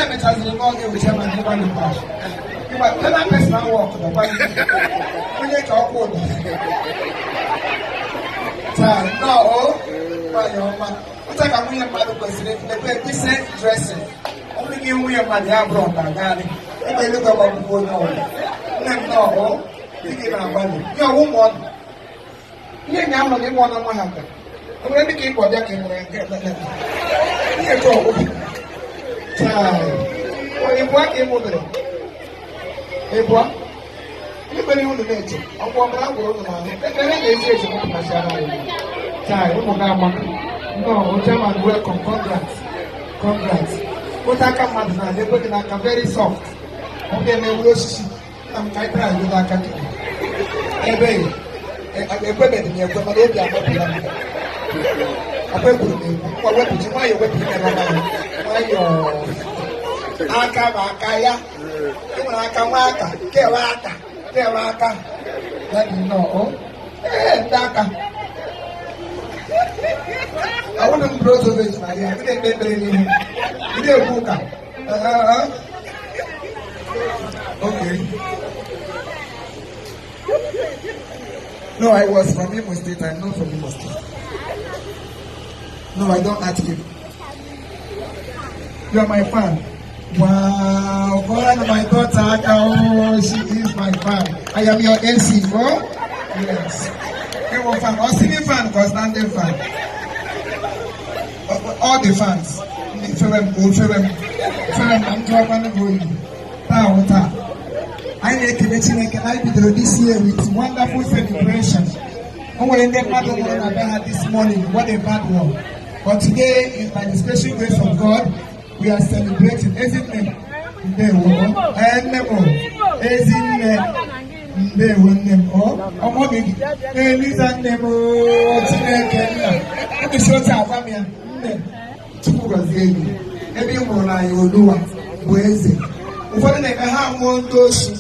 time it has been all with him and never look back. But when that person walk, the one when you talk with no, what I can win about the president, the decent dressing. Only give me a money abroad, and they look about the world. No, you give a money. You're a woman. You're not only one on my hand. I'm going to keep what I can get. Here go. What you want him over there? Hey, boy. Anybody on the nature? I'm walking out with the man. No, German, welcome. Congrats. What I come out now, they're putting like a very soft. Okay, they will see. I'm trying to do that. Hey, baby. I'm a baby. I'm a baby. I'm a baby. Why you weapon? Why you? Akabakaya. Akamaka. Kewaka. Let me know. Hey, Daka. I want to grow to this, my dear. Okay. No, I was from Imo State. I'm not from Imo State. No, I don't ask you. You are my fan. Wow, God, my daughter. Oh, she is my fan. I am your MC, oh? Yes. You are fan. Or singing fan, or standing fan. All the fans. I make a this year with wonderful celebration. This morning, what a bad one. But today, by the special grace of God, we are celebrating. Isn't it? Every one I will do it. Ụfọdụ na-eme ha mmụọ ndị oshi,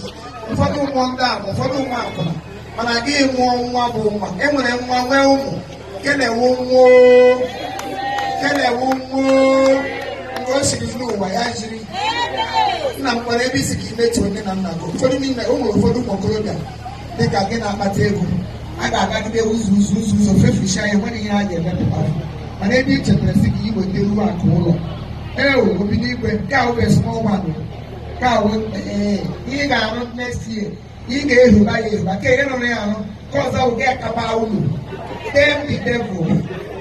ụfọdụ mmụọ ndị agba, ụfọdụ ụmụ akwụna, mana agaghị mụọ nwa bụ nwa. Enwere nwa nwee ụmụ, nke na-ewu nke o siri n'ụwa ya jiri. Nna m nwere ebe isi ka imechi onye na nna gị. Ụfọdụ n'ime ụmụ ụfọdụ ụmụ okorobịa dịka gị na-akpata ego, a ga-agagide ụzọ feficha ya nwere ihe a ga-emepụtara. Mana ebe i chetara si ka iweta ewu akụ ụlọ. Obi n'igwe, nke ahụ bụ small one. He got next year. He gave you by you. I can't because I will get about you. Thank the devil.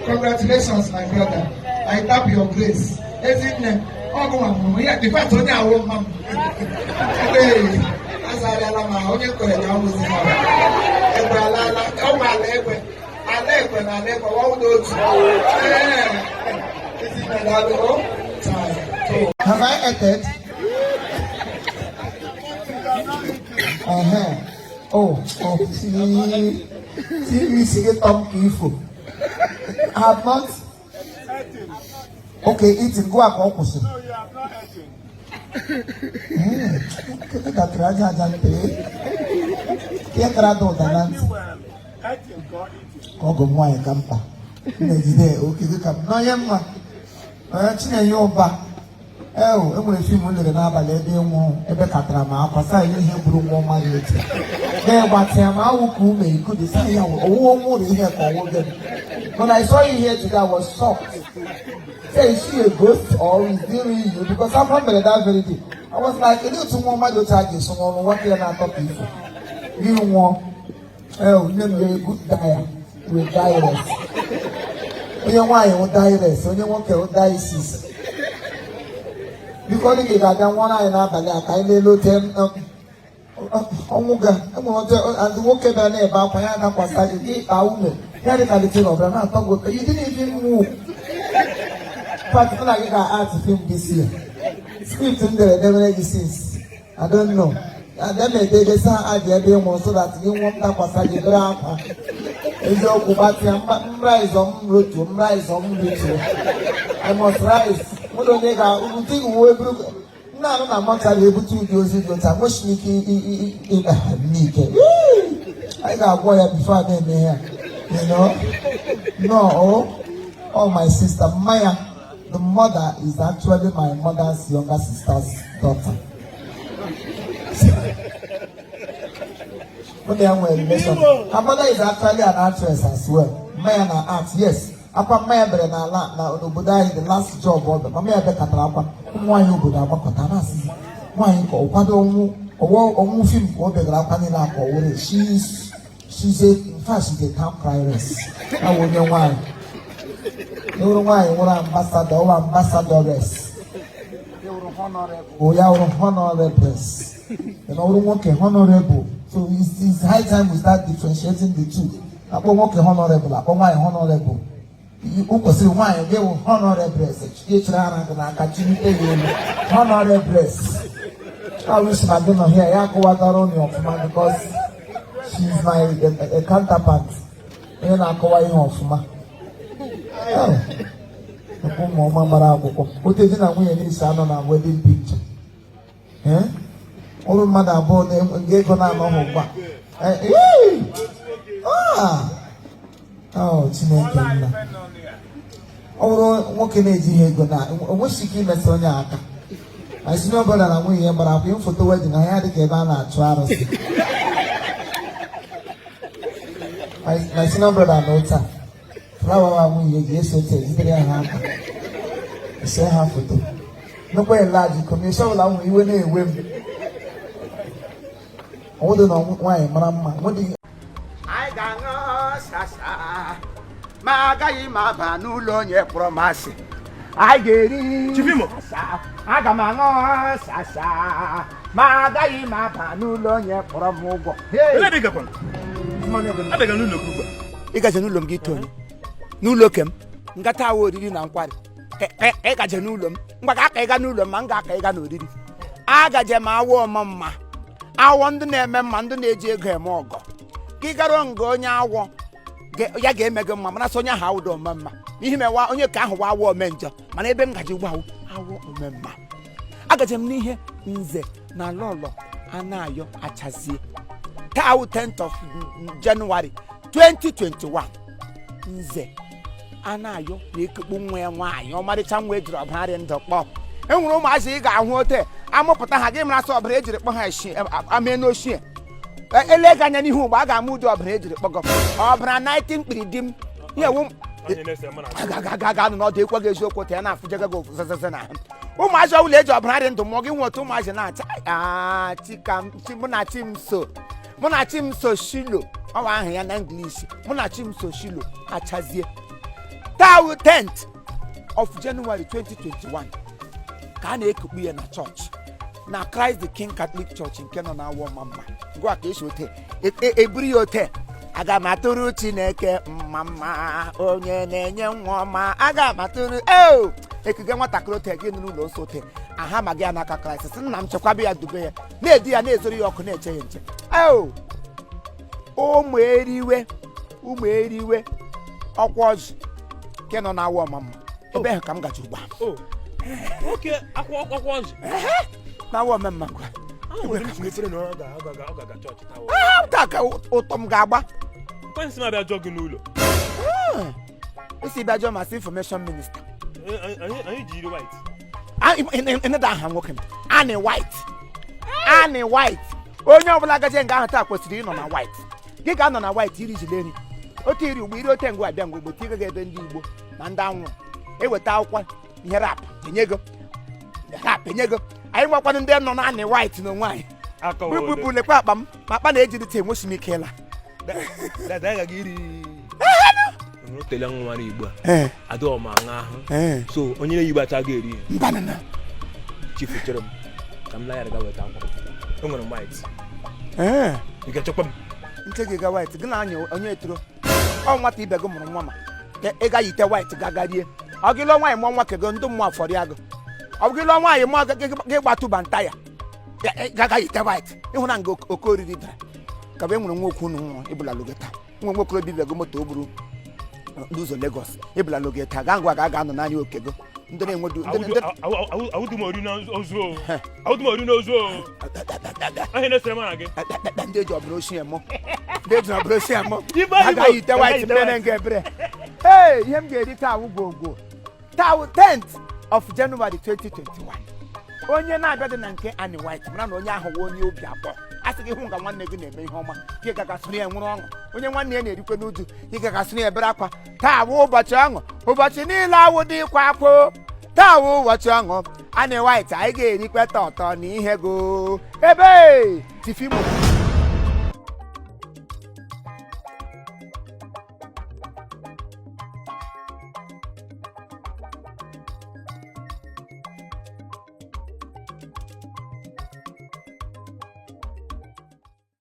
Congratulations, my brother. I tap your grace. Isn't it? Oh, go on. Yeah, the fact only I want mom. As I am, I only go down with him. Oh, my leg. I never all those. Have I entered? See, Tom Kifo. I have not. Okay, eating. Go up, opposite. No, you have not enwere fim lere n'abalị ebe ịnwụ ebe katara ma akwa saa ihe buru nwa ọma ya eti na-egbatịa ma awụ ka ume ikudu saa ya ọwụwa nwụrụ ihe ka ọwụ gị. When I saw you here today, I was shocked. Say, is she a ghost or is it really you? Because I'm from that very day. I was like, you need to know my daughter is someone what you're not talking for. You want, you're a good diet with diarrhea. When you want your diarrhea, when you want your dialysis. Because you got one eye and I kindly look him. Omuga, and walk about there about Payana Pascal, you didn't even move. Particularly, I asked him this year. Script in there, never exists. I don't know. And then they decide I did more so that you want that Pascal Grandpa. Is your Kubati rise on route to rise on route. I must rise. What do they got? You think we will? No, I'm not able to do it. I'm not sneaky. I got boy before them here. You know? No, oh my sister Maya, the mother is actually my mother's younger sister's daughter. When they are relation, her mother is actually an actress as well. Maya na art, yes. Apa Maya bere na obodo the last job of Maya be katara akwa. Nwanyi obodo akwa kotara asị. Nwanyi ko okwado onwu film ko be gra akwa ni na akwa wore. She's a town crier. Na wonye nwanyi. Euro nwanyi wora ambassador or ambassadoress. Euro honorable. Oh ya wora honorables. You know wora honorable. So it's high time we start differentiating the two. Apo nwoke honorable, apo nwanyi honorable. Ukwesịrị nwaanyị ga-ewu honorables. Chikechiri ara gị n'aka chinite ya elu. Honorables. I wish my dinner here. Ya akọwatara onye ọfụma because she's my counterpart. Onye na-akọwa ihe ọfụma. Ụmụ ọma gbara akwụkwọ. Ote di na nwunye n'isi anọ na wedding picture. Ọrụ mmadụ abụọ na ego na-anọghị ugbu a. Chineke nna. Ọ bụrụ nwoke na-ejighị ego na onweghị ike imesa onye aka. My senior brother na nwunye ya gbara akwụ foto wedding na ya dịka ebe a na-achụ arụsị. My senior brother na ụta. Flawa wa nwunye ji esi otu ejidere ya ha aka. Ese ha foto. Nnukwu elaji kọmishọn ụlọ nwunye iwe na-ewe m. Ọwụdụ na nwaanyị mara mma. Anyị ga-aṅụ sasa ma agaghị m aba n'ụlọ onye kpọrọ m asị. Anyị ga-eri Chifimo. Aga m aṅụ sasa ma agaghị m aba n'ụlọ onye kpọrọ m ụgwọ. Ị gaje n'ụlọ m gị tonye n'ụlọ kem ngata awa oriri na nkwari ị gaje n'ụlọ m ngwa ka aka ịga n'ụlọ m ma m ga-aka ịga n'oriri agaje m awọ ọma awọ ndị na-eme mma ndị na-eji ego eme ọgọ gị gara nga onye awọ ya ga-eme gị mma mana sọ onye ahụ awụdo ome mma n'ihi mewa onye ka ahụ wa awọ ome njọ mana ebe m gaji ugbu awọ ome mma agaje m n'ihe nze na lọlọ anayo achazie taa 10th of January 2021 nze anayo na-ekekpu nwa ya nwaanyị ọmarịcha nwa ejiri ọbara ndụ kpọọ enwere ụmụazị ị ga-ahụ ote amụpụta ha gị mara sọ ọbara ejiri kpọ ha amee n'ochie ele gị anya n'ihu mgbe a ga-ama ụdị ọbara ejiri kpọgọ ọbara 19 mkpiri di m nyewu ga n'ọdụ ekwe gị eziokwu ta ya na-afụjega gị ofụzazeze na ahụ ụmụazị ọbụla eji ọbara dị ndụ mụọ gị nwe otu ụmụazị na-acha mụ na chimso shilo ọwa ahụ ya na English mụ na chimso shilo achazie taa 10th of January 2021 ka a na-ekukpu ya na chọọchị na Christ the King Catholic Church nke nọ na awọ mma ngwa ka esi ote eburu ya ote aga m atụrụ Chineke mma onye na-enye nwa ọma aga m atụrụ ekige nwatakịrị ote gị n'ụlọ nsọ ote aha ma gị n'aka Kraịst nna m chekwaba ya dube ya na-edi ya na-ezoro ya ọkụ na-eche ya nche ụmụ eriwe ọkwa ọjị nke nọ na awọ mma ebe ahụ ka m gaji ugbu a na awọ mma ka ụtọ m ga-agba isi bịa jụọ masị information minister ịnada aha nwoke m Annie White onye ọbụla gaje nga ahụ taa kwesịrị ịnọ na white gị ga-anọ na white iri jileri otu iri ugbo iri ote ngwa abịa mgbe gboti ị gaghị ebe ndị Igbo na ndị anwụ eweta akwụkwọ ihe rap enye go anyị nwekwanụ ndị nọ na Annie White n'onwe anyị bụbụ lekwa akpa m ma akpa na-ejiri te enwechi m ike ịla tele nwa Igbo adọ ma nga ahụ so onye na-Igbo achaghị eri mbanana chifu chere m ka m layara ga weta akwụkwọ enwere white ị ga-echekwa m nke gị ga white gị na-anya onye etoro ọ nwata ibe gị mụrụ nwa ma ị gaghị ite white gagarie ọ gị lụọ nwaanyị mụọ nwa kego ndị mmụọ afọrọ ya gị ọ gị lụọ nwaanyị mụọ gị gbatụba nta ya gagaghị ite white ịhụ na nga oke oriri dara ka bụ enwere nwa okwu unu nwụọ ịbụla logeta nwa nwoke obi bego moto o buru n'ụzọ Lagos ịbụla logeta ga ngwa ga-anọ n'anya okego ndị na-enwedu ndị eji ọbụla ochie mụ agaghị ite white mere nga ebere ihe m ga-eri taa awụ gwogwo taa 10th of January 2021 onye na-abịa dị na nke Annie White mara na onye ahụ wụ onye obi abụọ a sị gị hụ nga nwanne gị na-eme ihe ọma gị gagasịrị ya nwụrụ ọṅụ onye nwanne ya na-erikwe n'uju gị gagasịrị ya ebere akwa taa bụ ụbọchị ọṅụ ụbọchị niile awụ dị ịkwa akwa taa bụ ụbọchị ọṅụ Annie White anyị ga-erikwe tọtọ na ihe go ebe tifimo